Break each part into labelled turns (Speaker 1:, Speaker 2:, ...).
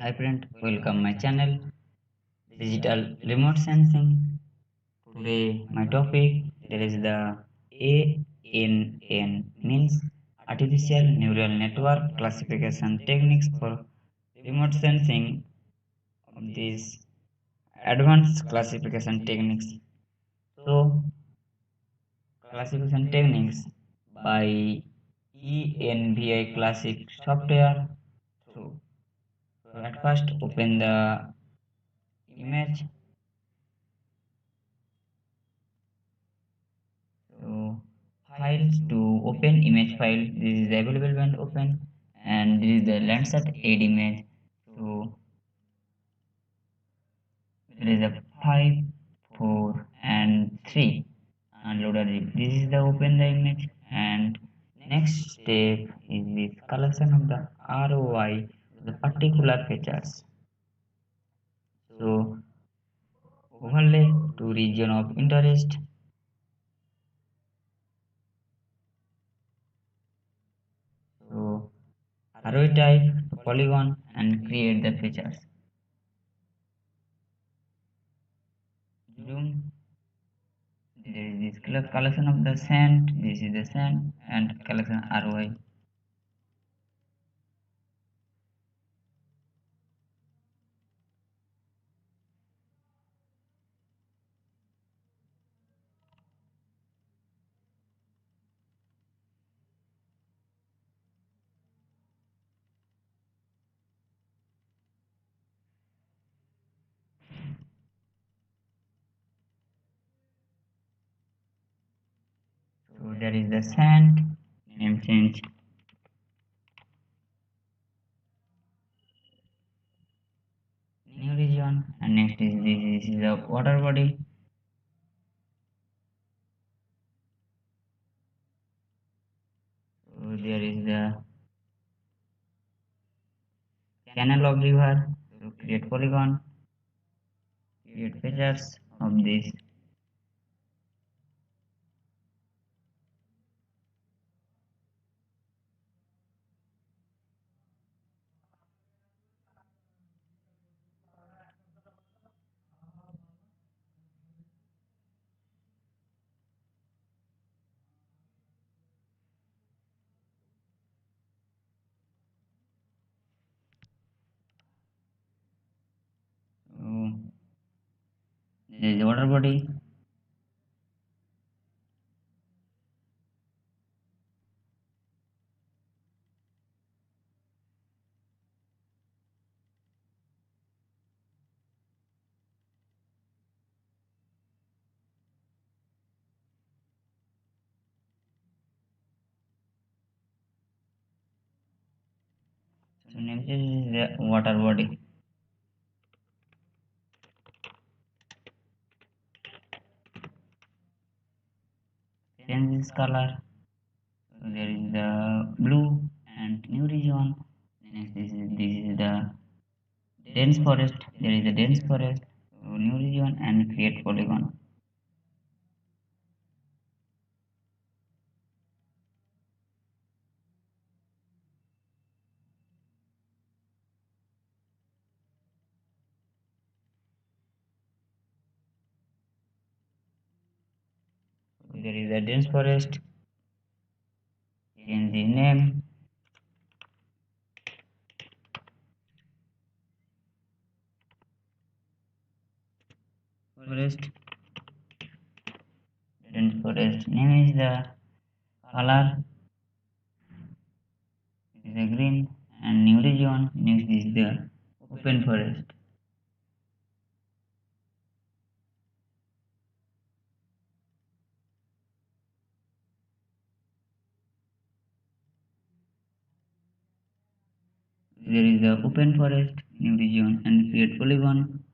Speaker 1: Hi friend, welcome my channel Digital Remote Sensing. Today my topic there is the ANN means Artificial Neural Network Classification Techniques for Remote Sensing of these advanced classification techniques. So classification techniques by Envi classic software. So at first open the image. So files to open image file. This is available when open, and this is the Landsat aid image. So there is a 5, 4, and 3 unloaded zip. This is the open the image, and next step is this collection of the ROI the particular features. So overlay to region of interest. So ROI type to polygon and create the features. Zoom. There is this collection of the sand. This is the sand and collection ROI. So there is the sand name change. New region, and next is this is the water body. So there is the canal of river. So create polygon, create features of this. So there is the water body. So name change is the water body. Change this color. So there is the blue and new region. Next this is the dense forest. There is a dense forest. So new region and create polygon. So there is a dense forest. Change the name. Forest. Dense forest. Name is the color. This is the green and new region. Next is the open forest. There is the open forest, new region, and create polygon.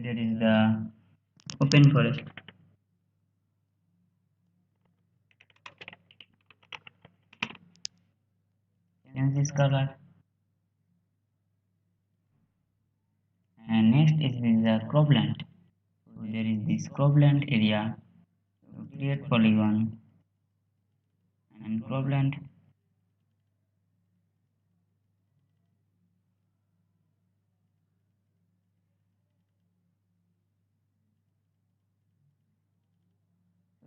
Speaker 1: there is the open forest. Change this color. And next is the cropland. So there is this cropland area. So create polygon and cropland.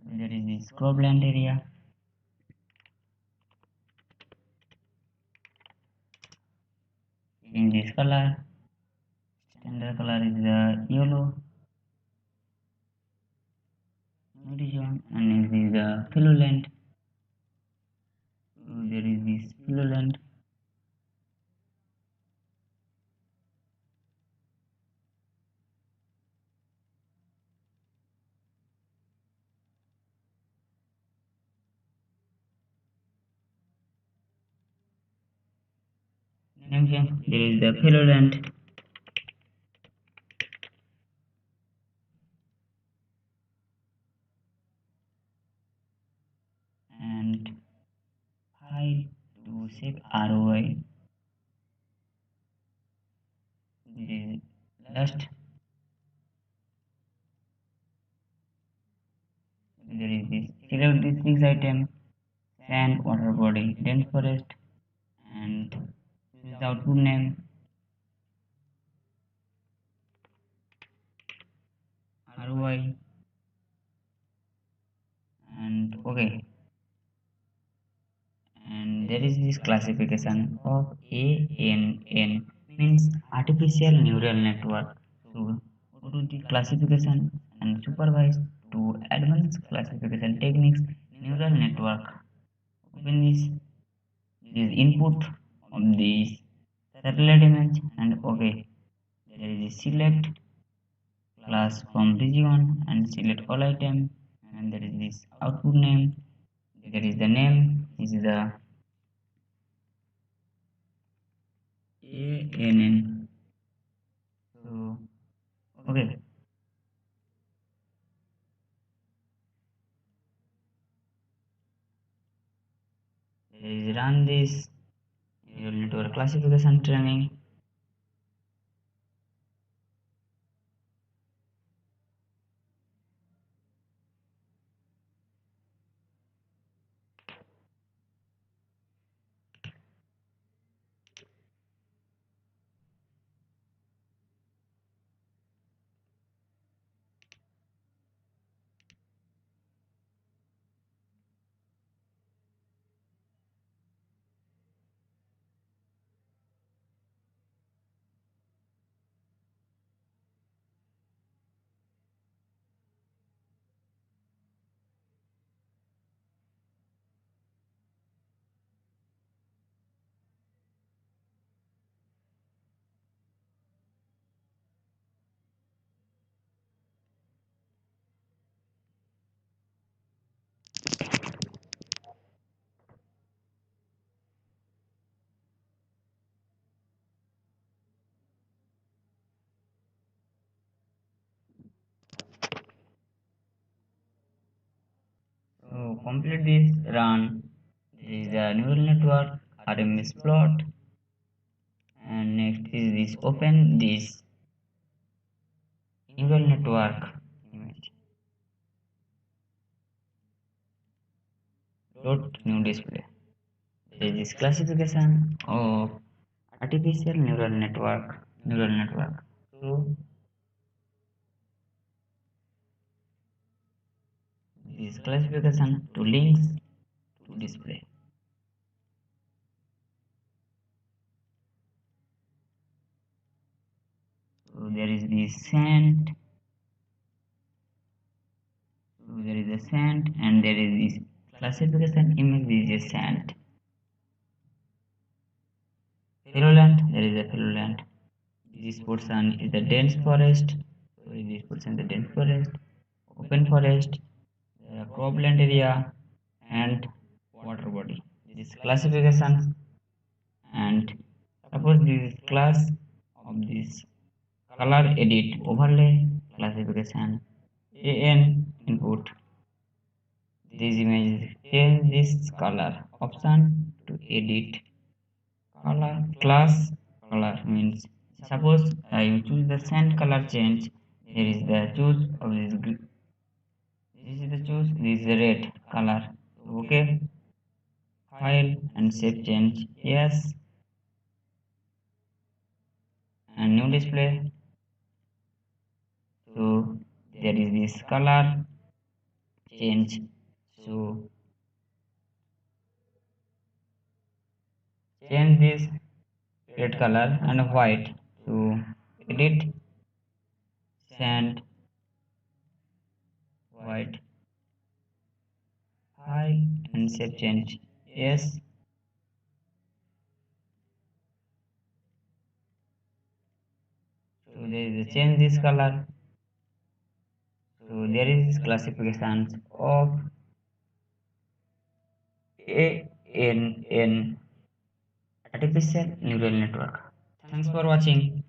Speaker 1: So there is this cropland area. In this color, standard color is the yellow. Region, and this is the filament. So there is this filament. Okay, there is the filament. And file to save ROI. This is last. There is this. Select this 6 item: sand, water body, dense forest, and choose the output name. ROI and okay. And there is this classification of ANN, means artificial neural network. So go to the classification and supervise to advanced classification techniques neural network. Open this input of this satellite image and okay. There is a select class from region and select all item, and there is this output name. There is the name. This is the ANN. So okay. Run this neural network classification training. So complete this run. This is a neural network RMS plot, and next is this open this neural network image. Dot new display. There is this classification of artificial neural network. So this classification to links to display. So there is this sand. So there is a sand, and there is this classification image. This is sand. Filament. There is a filament. This portion is the dense forest. So this portion is the dense forest. Open forest. The cropland area and water body. This classification, and suppose this is class of this color edit overlay. classification. An input. This image change this color option to edit color. Class color means suppose you choose the sand color change. There is the choose of this. This is the choose. This is the red color. Okay. File and save change. Yes. And new display. So there is this color change. So change this red color and white. So edit sand white. High and save change. Yes. So there is a change this color. So there is classifications of ANN artificial neural network. Thanks for watching.